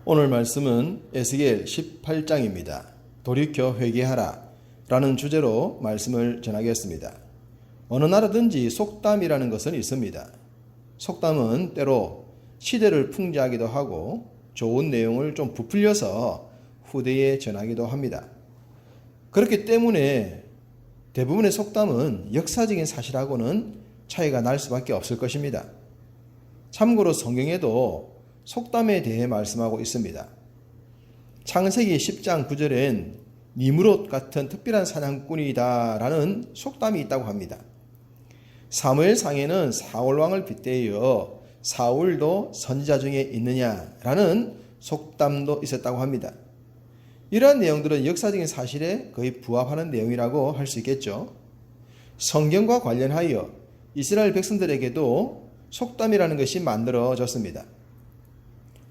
오늘 말씀은 에스겔 18장입니다. 돌이켜 회개하라 라는 주제로 말씀을 전하겠습니다. 어느 나라든지 속담이라는 것은 있습니다. 속담은 때로 시대를 풍자하기도 하고 좋은 내용을 좀 부풀려서 후대에 전하기도 합니다. 그렇기 때문에 대부분의 속담은 역사적인 사실하고는 차이가 날 수밖에 없을 것입니다. 참고로 성경에도 속담에 대해 말씀하고 있습니다. 창세기 10장 9절엔 니므롯 같은 특별한 사냥꾼이다 라는 속담이 있다고 합니다. 사무엘상에는 사울왕을 빗대어 사울도 선지자 중에 있느냐 라는 속담도 있었다고 합니다. 이러한 내용들은 역사적인 사실에 거의 부합하는 내용이라고 할 수 있겠죠. 성경과 관련하여 이스라엘 백성들에게도 속담이라는 것이 만들어졌습니다.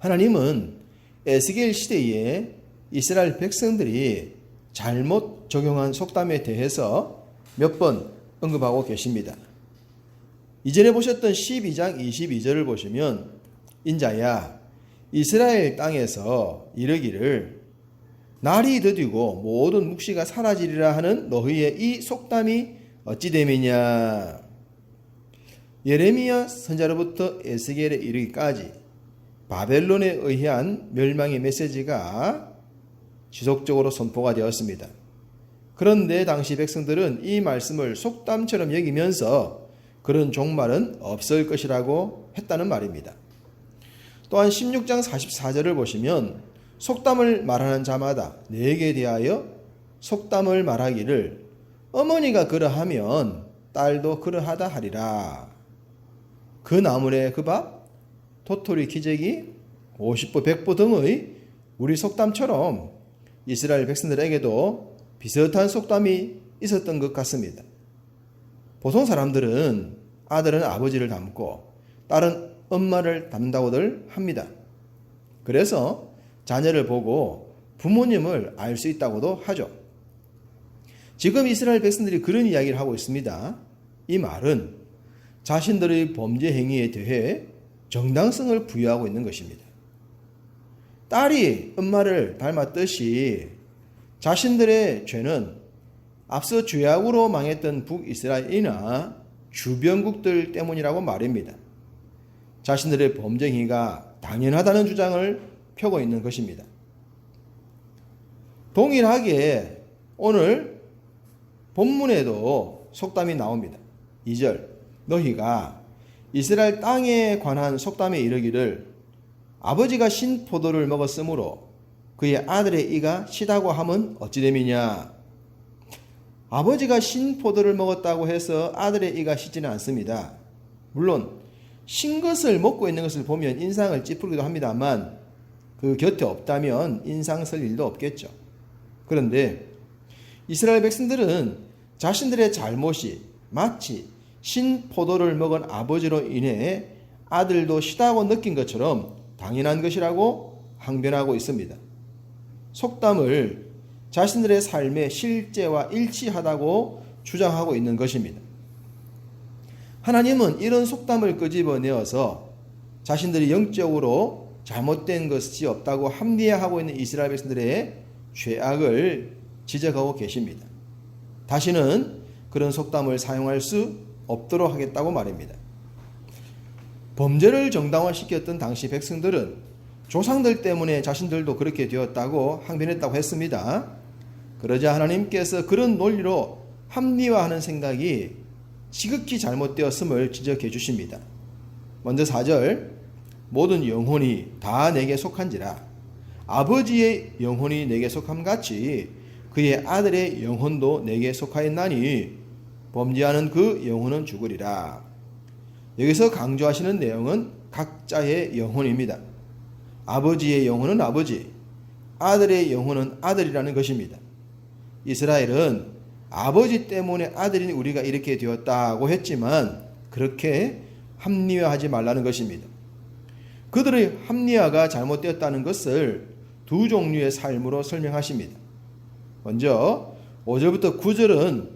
하나님은 에스겔 시대에 이스라엘 백성들이 잘못 적용한 속담에 대해서 몇 번 언급하고 계십니다. 이전에 보셨던 12장 22절을 보시면 인자야 이스라엘 땅에서 이르기를 날이 더디고 모든 묵시가 사라지리라 하는 너희의 이 속담이 어찌 됨이냐. 예레미야 선지자로부터 에스겔에 이르기까지 바벨론에 의한 멸망의 메시지가 지속적으로 선포가 되었습니다. 그런데 당시 백성들은 이 말씀을 속담처럼 여기면서 그런 종말은 없을 것이라고 했다는 말입니다. 또한 16장 44절을 보시면 속담을 말하는 자마다 내게 대하여 속담을 말하기를 어머니가 그러하면 딸도 그러하다 하리라. 그 나물에 그 밥 도토리 기저귀 50보 100보 등의 우리 속담처럼 이스라엘 백성들에게도 비슷한 속담이 있었던 것 같습니다. 보통 사람들은 아들은 아버지를 닮고 딸은 엄마를 닮는다고들 합니다. 그래서 자녀를 보고 부모님을 알 수 있다고도 하죠. 지금 이스라엘 백성들이 그런 이야기를 하고 있습니다. 이 말은 자신들의 범죄 행위에 대해 정당성을 부여하고 있는 것입니다. 딸이 엄마를 닮았듯이 자신들의 죄는 앞서 죄악으로 망했던 북이스라엘이나 주변국들 때문이라고 말입니다. 자신들의 범죄 행위가 당연하다는 주장을 펴고 있는 것입니다. 동일하게 오늘 본문에도 속담이 나옵니다. 2절 너희가 이스라엘 땅에 관한 속담에 이르기를 아버지가 신 포도를 먹었으므로 그의 아들의 이가 시다고 함은 어찌 됨이냐. 아버지가 신 포도를 먹었다고 해서 아들의 이가 시지는 않습니다. 물론 신 것을 먹고 있는 것을 보면 인상을 찌푸리기도 합니다만 그 곁에 없다면 인상 쓸 일도 없겠죠. 그런데 이스라엘 백성들은 자신들의 잘못이 마치 신 포도를 먹은 아버지로 인해 아들도 시다고 느낀 것처럼 당연한 것이라고 항변하고 있습니다. 속담을 자신들의 삶의 실제와 일치하다고 주장하고 있는 것입니다. 하나님은 이런 속담을 끄집어내어서 자신들이 영적으로 잘못된 것이 없다고 합리화하고 있는 이스라엘 백성들의 죄악을 지적하고 계십니다. 다시는 그런 속담을 사용할 수 없도록 하겠다고 말입니다. 범죄를 정당화시켰던 당시 백성들은 조상들 때문에 자신들도 그렇게 되었다고 항변했다고 했습니다. 그러자 하나님께서 그런 논리로 합리화하는 생각이 지극히 잘못되었음을 지적해 주십니다. 먼저 4절 모든 영혼이 다 내게 속한지라 아버지의 영혼이 내게 속함같이 그의 아들의 영혼도 내게 속하였나니 범죄하는 그 영혼은 죽으리라. 여기서 강조하시는 내용은 각자의 영혼입니다. 아버지의 영혼은 아버지, 아들의 영혼은 아들이라는 것입니다. 이스라엘은 아버지 때문에 아들인 우리가 이렇게 되었다고 했지만 그렇게 합리화하지 말라는 것입니다. 그들의 합리화가 잘못되었다는 것을 두 종류의 삶으로 설명하십니다. 먼저 5절부터 9절은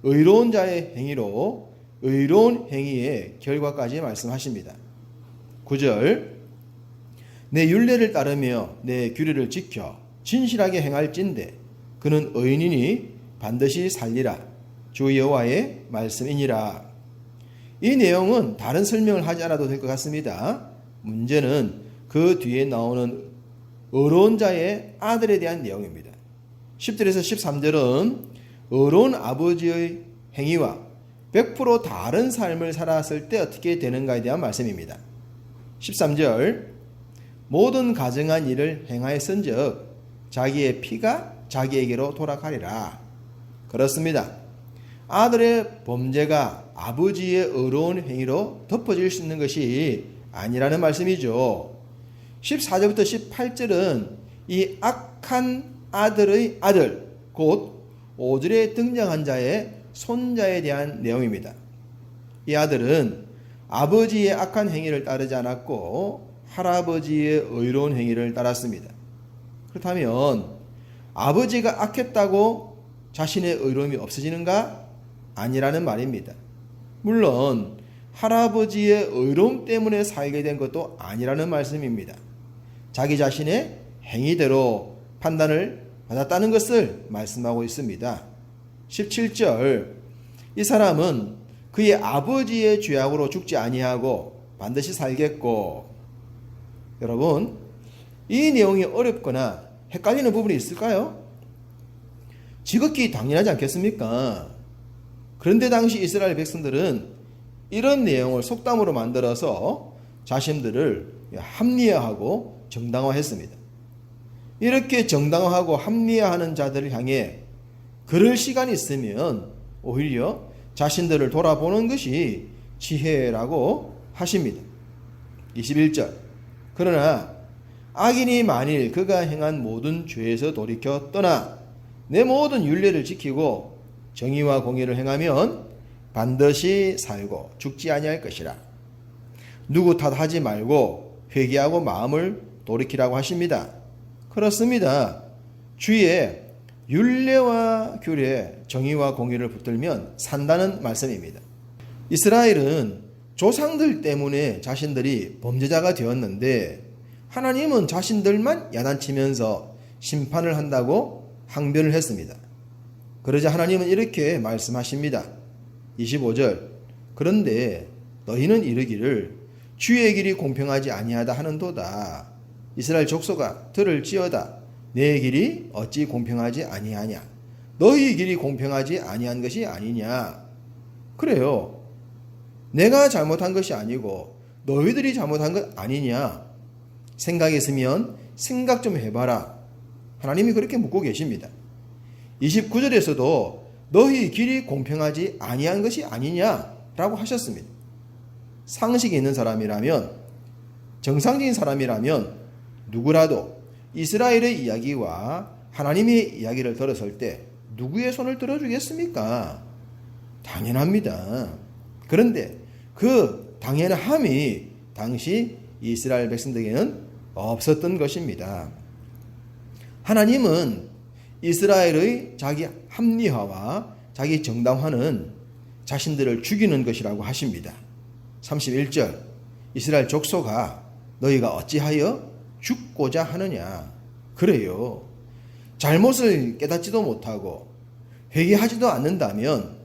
의로운 자의 행위로 의로운 행위의 결과까지 말씀하십니다. 9절 내 율례를 따르며 내 규례를 지켜 진실하게 행할진대 그는 의인이니 반드시 살리라. 주 여호와의 말씀이니라. 이 내용은 다른 설명을 하지 않아도 될 것 같습니다. 문제는 그 뒤에 나오는 의로운 자의 아들에 대한 내용입니다. 10절에서 13절은 의로운 아버지의 행위와 100% 다른 삶을 살았을 때 어떻게 되는가에 대한 말씀입니다. 13절 모든 가증한 일을 행하였은즉 자기의 피가 자기에게로 돌아가리라. 그렇습니다. 아들의 범죄가 아버지의 의로운 행위로 덮어질 수 있는 것이 아니라는 말씀이죠. 14절부터 18절은 이 악한 아들의 아들, 곧 5절에 등장한 자의 손자에 대한 내용입니다. 이 아들은 아버지의 악한 행위를 따르지 않았고 할아버지의 의로운 행위를 따랐습니다. 그렇다면 아버지가 악했다고 자신의 의로움이 없어지는가? 아니라는 말입니다. 물론 할아버지의 의로움 때문에 살게 된 것도 아니라는 말씀입니다. 자기 자신의 행위대로 판단을 받았다는 것을 말씀하고 있습니다. 17절 이 사람은 그의 아버지의 죄악으로 죽지 아니하고 반드시 살겠고. 여러분, 이 내용이 어렵거나 헷갈리는 부분이 있을까요? 지극히 당연하지 않겠습니까? 그런데 당시 이스라엘 백성들은 이런 내용을 속담으로 만들어서 자신들을 합리화하고 정당화했습니다. 이렇게 정당화하고 합리화하는 자들을 향해 그럴 시간이 있으면 오히려 자신들을 돌아보는 것이 지혜라고 하십니다. 21절 그러나 악인이 만일 그가 행한 모든 죄에서 돌이켜 떠나 내 모든 율례를 지키고 정의와 공의를 행하면 반드시 살고 죽지 아니할 것이라. 누구 탓하지 말고 회개하고 마음을 돌이키라고 하십니다. 그렇습니다. 주의 율례와 규례, 정의와 공의를 붙들면 산다는 말씀입니다. 이스라엘은 조상들 때문에 자신들이 범죄자가 되었는데 하나님은 자신들만 야단치면서 심판을 한다고 항변을 했습니다. 그러자 하나님은 이렇게 말씀하십니다. 25절 그런데 너희는 이르기를 주의 길이 공평하지 아니하다 하는도다. 이스라엘 족속아 들을지어다. 내 길이 어찌 공평하지 아니하냐. 너희 길이 공평하지 아니한 것이 아니냐. 그래요. 내가 잘못한 것이 아니고 너희들이 잘못한 것 아니냐. 생각했으면 생각 좀 해봐라. 하나님이 그렇게 묻고 계십니다. 29절에서도 너희 길이 공평하지 아니한 것이 아니냐라고 하셨습니다. 상식이 있는 사람이라면, 정상적인 사람이라면 누구라도 이스라엘의 이야기와 하나님의 이야기를 들었을 때 누구의 손을 들어주겠습니까? 당연합니다. 그런데 그 당연함이 당시 이스라엘 백성들에게는 없었던 것입니다. 하나님은 이스라엘의 자기 합리화와 자기 정당화는 자신들을 죽이는 것이라고 하십니다. 31절 이스라엘 족속아 너희가 어찌하여 죽고자 하느냐. 그래요. 잘못을 깨닫지도 못하고 회개하지도 않는다면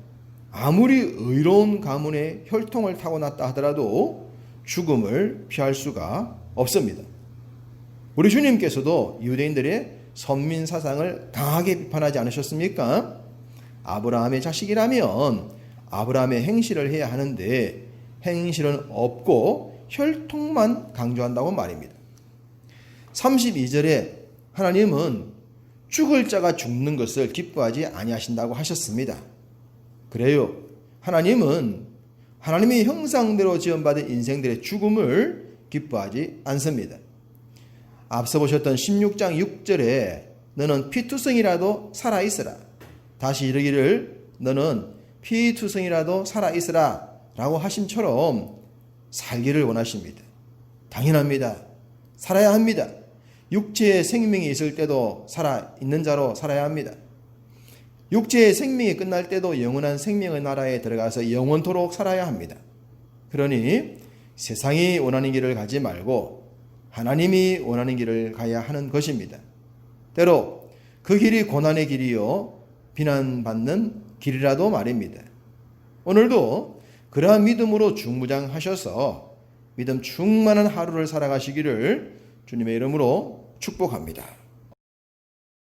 아무리 의로운 가문의 혈통을 타고났다 하더라도 죽음을 피할 수가 없습니다. 우리 주님께서도 유대인들의 선민 사상을 강하게 비판하지 않으셨습니까? 아브라함의 자식이라면 아브라함의 행실을 해야 하는데 행실은 없고 혈통만 강조한다고 말입니다. 32절에 하나님은 죽을 자가 죽는 것을 기뻐하지 아니하신다고 하셨습니다. 그래요. 하나님은 하나님의 형상대로 지원받은 인생들의 죽음을 기뻐하지 않습니다. 앞서 보셨던 16장 6절에 너는 피투성이라도 살아있으라. 다시 이르기를 너는 피투성이라도 살아있으라 라고 하심처럼 살기를 원하십니다. 당연합니다. 살아야 합니다. 육체의 생명이 있을 때도 살아있는 자로 살아야 합니다. 육체의 생명이 끝날 때도 영원한 생명의 나라에 들어가서 영원토록 살아야 합니다. 그러니 세상이 원하는 길을 가지 말고 하나님이 원하는 길을 가야 하는 것입니다. 때로 그 길이 고난의 길이요 비난받는 길이라도 말입니다. 오늘도 그러한 믿음으로 중무장하셔서 믿음 충만한 하루를 살아가시기를 주님의 이름으로 축복합니다.